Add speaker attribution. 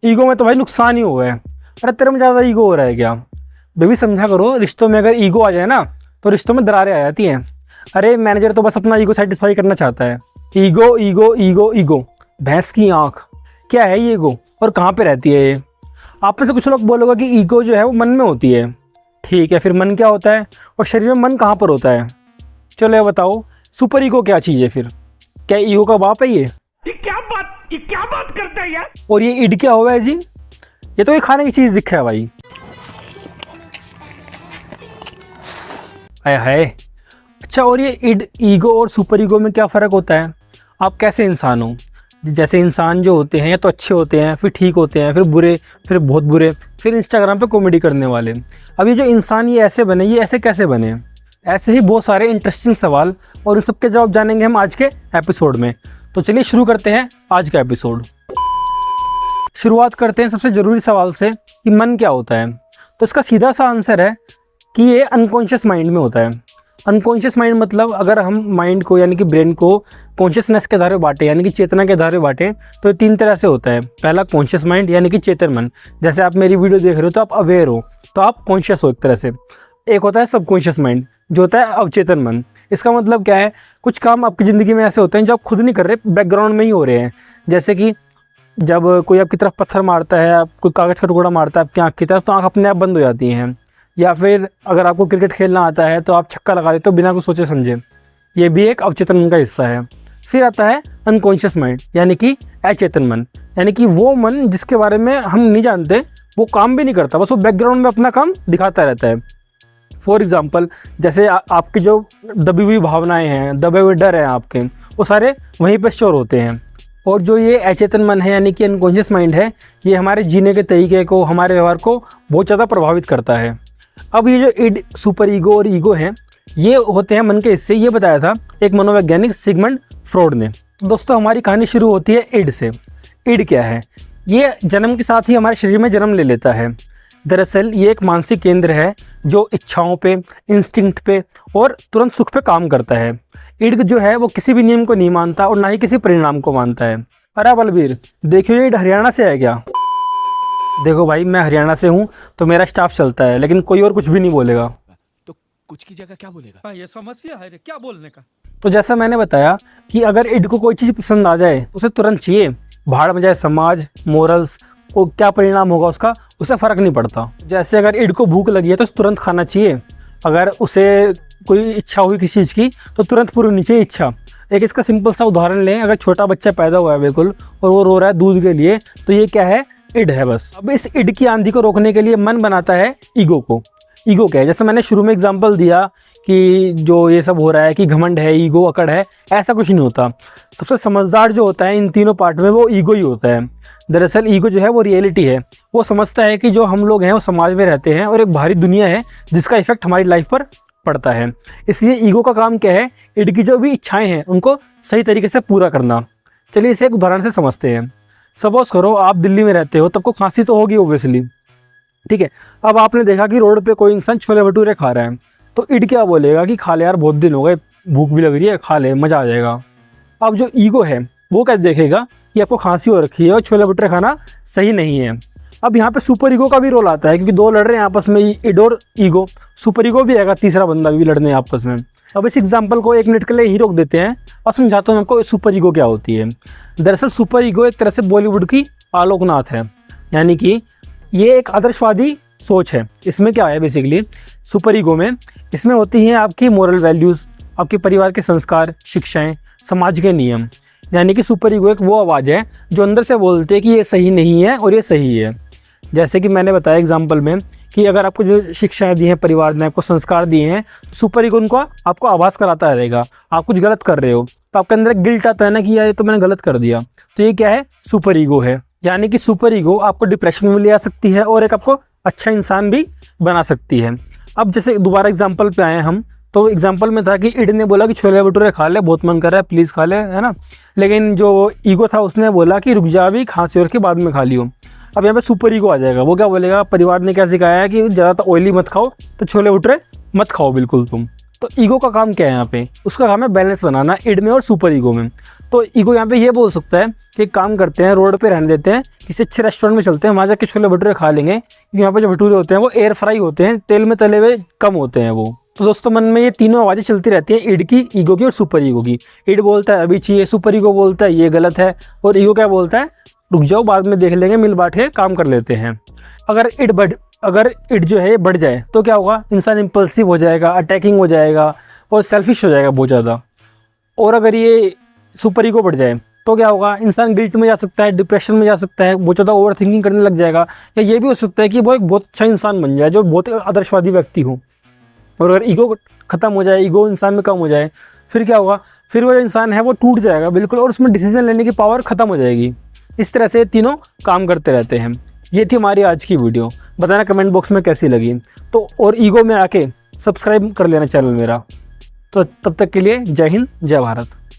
Speaker 1: Ego में तो भाई नुकसान ही हुआ है। अरे तेरे में ज़्यादा ईगो हो रहा है क्या? बेबी समझा करो, रिश्तों में अगर ईगो आ जाए ना तो रिश्तों में दरारें आ जाती हैं। अरे मैनेजर तो बस अपना ईगो सेटिस्फाई करना चाहता है। ईगो ईगो ईगो ईगो, भैंस की आँख। क्या है ये ईगो और कहाँ पे रहती है ये? आप में से कुछ लोग बोलोगे कि ईगो जो है वो मन में होती है। ठीक है, फिर मन क्या होता है और शरीर में मन कहाँ पर होता है? चलो ये बताओ, सुपर ईगो क्या चीज़ है फिर? क्या ईगो का बाप है ये?
Speaker 2: ये क्या बात करता है यार?
Speaker 1: और ये इड क्या हुआ है जी? ये तो ये खाने की चीज़ दिखा है भाई। हाय हाय। अच्छा, और ये इड, ईगो और सुपर ईगो में क्या फ़र्क होता है? आप कैसे इंसान हो? जैसे इंसान जो होते हैं या तो अच्छे होते हैं, फिर ठीक होते हैं, फिर बुरे, फिर बहुत बुरे, फिर इंस्टाग्राम पे कॉमेडी करने वाले। अब ये जो इंसान ये ऐसे बने, ये ऐसे कैसे बने? ऐसे ही बहुत सारे इंटरेस्टिंग सवाल और उन सबके जवाब जानेंगे हम आज के एपिसोड में। तो चलिए शुरू करते हैं आज का एपिसोड। शुरुआत करते हैं सबसे ज़रूरी सवाल से कि मन क्या होता है। तो इसका सीधा सा आंसर है कि ये अनकॉन्शियस माइंड में होता है। अनकॉन्शियस माइंड मतलब अगर हम माइंड को यानी कि ब्रेन को कॉन्शियसनेस के आधार पे बांटे यानी कि चेतना के आधार पे बांटे तो ये 3 तरह से होता है। पहला कॉन्शियस माइंड यानी कि चेतन मन, जैसे आप मेरी वीडियो देख रहे हो तो आप अवेयर हो, तो आप कॉन्शियस हो एक तरह से। एक होता है सबकॉन्शियस माइंड जो होता है अवचेतन मन। इसका मतलब क्या है? कुछ काम आपकी ज़िंदगी में ऐसे होते हैं जो आप खुद नहीं कर रहे, बैकग्राउंड में ही हो रहे हैं। जैसे कि जब कोई आपकी तरफ पत्थर मारता है, आप कोई कागज़ का टुकड़ा मारता है आपकी आँख की तरफ, तो आँख अपने आप बंद हो जाती हैं। या फिर अगर आपको क्रिकेट खेलना आता है तो आप छक्का लगा देते हो बिना कुछ सोचे समझे। ये भी एक अवचेतन मन का हिस्सा है। फिर आता है अनकॉन्शियस माइंड यानी कि अचेतन मन, यानी कि वो मन जिसके बारे में हम नहीं जानते, वो काम भी नहीं करता, बस वो बैकग्राउंड में अपना काम दिखाता रहता है। फॉर एग्ज़ाम्पल, जैसे आपकी जो दबी हुई भावनाएं हैं, दबे हुए डर हैं आपके, वो सारे वहीं पर स्टोर होते हैं। और जो ये अचेतन मन है यानी कि अनकॉन्शियस माइंड है, ये हमारे जीने के तरीके को, हमारे व्यवहार को बहुत ज़्यादा प्रभावित करता है। अब ये जो इड, सुपर ईगो और ईगो हैं, ये होते हैं मन के हिस्से। ये बताया था एक मनोवैज्ञानिक सिगमंड फ्रॉइड ने। दोस्तों, हमारी कहानी शुरू होती है इड से। इड क्या है? ये जन्म के साथ ही हमारे शरीर में जन्म ले लेता है। दरअसल ये एक मानसिक केंद्र है जो इच्छाओं पे, इंस्टिंक्ट पे और तुरंत सुख पे काम करता है। इड जो है वो किसी भी नियम को नहीं मानता और ना ही किसी परिणाम को मानता है। अरे बलबीर, देखियो ये इड हरियाणा से है क्या? देखो भाई, मैं हरियाणा से हूँ तो मेरा स्टाफ चलता है, लेकिन कोई और कुछ भी नहीं बोलेगा।
Speaker 2: तो कुछ की जगह क्या बोलेगा? ये समस्या है, क्या बोलने का?
Speaker 1: तो जैसा मैंने बताया कि अगर इड को कोई चीज़ पसंद आ जाए उसे तुरंत चाहिए। भाड़ में जाए समाज, मोरल्स को क्या परिणाम होगा उसका, उसे फ़र्क नहीं पड़ता। जैसे अगर इड को भूख लगी है तो तुरंत खाना चाहिए। अगर उसे कोई इच्छा हुई किसी चीज़ की तो तुरंत पूरी होनी चाहिए इच्छा। एक इसका सिंपल सा उदाहरण लें, अगर छोटा बच्चा पैदा हुआ है बिल्कुल और वो रो रहा है दूध के लिए, तो ये क्या है? इड है बस। अब इस इड की आंधी को रोकने के लिए मन बनाता है ईगो को। ईगो क्या है? जैसे मैंने शुरू में एग्जांपल दिया कि जो ये सब हो रहा है कि घमंड है, ईगो, अकड़ है, ऐसा कुछ नहीं होता। सबसे समझदार जो होता है इन तीनों पार्ट में, वो ईगो ही होता है। दरअसल ईगो जो है वो रियलिटी है। वो समझता है कि जो हम लोग हैं वो समाज में रहते हैं और एक बाहरी दुनिया है जिसका इफेक्ट हमारी लाइफ पर पड़ता है। इसलिए ईगो का काम क्या है? इड की जो भी इच्छाएँ हैं उनको सही तरीके से पूरा करना। चलिए इसे एक उदाहरण से समझते हैं। सपोज करो आप दिल्ली में रहते हो, तब को खांसी तो होगी ओब्वियसली, ठीक है। अब आपने देखा कि रोड पे कोई इंसान छोले भटूरे खा रहा है, तो इड क्या बोलेगा कि खा ले यार, बहुत दिन हो गए, भूख भी लग रही है, खा ले, मज़ा आ जाएगा। अब जो ईगो है वो क्या देखेगा कि आपको खांसी हो रखी है और छोले भटूरे खाना सही नहीं है। अब यहाँ पे सुपर ईगो का भी रोल आता है, क्योंकि दो लड़ रहे हैं आपस में, इड और ईगो। सुपर ईगो भी आएगा, तीसरा बंदा भी लड़ने आपस में। अब इस एग्जाम्पल को 1 मिनट के लिए ही रोक देते हैं और समझाता हूँ आपको सुपर ईगो क्या होती है। दरअसल सुपर ईगो एक तरह से बॉलीवुड की आलोकनाथ है, यानी कि ये एक आदर्शवादी सोच है। इसमें क्या है बेसिकली सुपर ईगो में, इसमें होती हैं आपकी मोरल वैल्यूज़, आपके परिवार के संस्कार, शिक्षाएं, समाज के नियम। यानी कि सुपर ईगो एक वो आवाज़ है जो अंदर से बोलते हैं कि ये सही नहीं है और ये सही है। जैसे कि मैंने बताया एग्जाम्पल में कि अगर आपको जो शिक्षाएं दी हैं, परिवार ने आपको संस्कार दिए हैं, तो सुपर ईगो उनको आपको आभास कराता रहेगा आप कुछ गलत कर रहे हो, तो आपके अंदर गिल्ट आता है ना कि यार ये तो मैंने गलत कर दिया। तो ये क्या है? सुपर ईगो है। यानी कि सुपर ईगो आपको डिप्रेशन में ले आ सकती है और एक आपको अच्छा इंसान भी बना सकती है। अब जैसे दोबारा एग्जाम्पल पे आए हम, तो एग्जाम्पल में था कि इड ने बोला कि छोले भटूरे खा ले, बहुत मन कर रहा है, प्लीज़ खा ले, है ना। लेकिन जो ईगो था उसने बोला कि रुक जा, भी खांसी और के बाद में खा लियो। अब यहाँ पे सुपर ईगो आ जाएगा। वो क्या बोलेगा? परिवार ने क्या सिखाया है कि ज़्यादा ऑयली मत खाओ, तो छोले भटूरे मत खाओ बिल्कुल तुम। तो ईगो का काम क्या है यहाँ पे? उसका काम है बैलेंस बनाना इड में और सुपर ईगो में। तो ईगो यहाँ पे ये बोल सकता है कि एक काम करते हैं, रोड पे रहने देते हैं, किसी अच्छे रेस्टोरेंट में चलते हैं, वहाँ जाके छोले भटूरे खा लेंगे। यहाँ पे जो भटूरे होते हैं वो एयर फ्राई होते हैं, तेल में तले हुए कम होते हैं वो। तो दोस्तों मन में ये तीनों आवाज़ें चलती रहती हैं, इड की, ईगो की और सुपर ईगो की। इड बोलता है अभी चाहिए, सुपर ईगो बोलता है ये गलत है, और ईगो क्या बोलता है रुक जाओ बाद में देख लेंगे, मिल बांट के काम कर लेते हैं। अगर इड जो है ये बढ़ जाए तो क्या होगा, इंसान इम्पल्सिव हो जाएगा, अटैकिंग हो जाएगा और सेल्फिश हो जाएगा बहुत ज़्यादा। और अगर ये सुपर ईगो बढ़ जाए तो क्या होगा, इंसान गिल्ट में जा सकता है, डिप्रेशन में जा सकता है, बहुत ज़्यादा ओवर थिंकिंग करने लग जाएगा, या ये भी हो सकता है कि वो एक बहुत अच्छा इंसान बन जाए, जो बहुत आदर्शवादी व्यक्ति हो। और अगर ईगो ख़त्म हो जाए, ईगो इंसान में कम हो जाए, फिर क्या होगा, फिर वो जो इंसान है वो टूट जाएगा बिल्कुल, और उसमें डिसीजन लेने की पावर ख़त्म हो जाएगी। इस तरह से ये तीनों काम करते रहते हैं। ये थी हमारी आज की वीडियो, बताना कमेंट बॉक्स में कैसी लगी। तो और ईगो में आके सब्सक्राइब कर लेना चैनल मेरा। तो तब तक के लिए जय हिंद, जय भारत।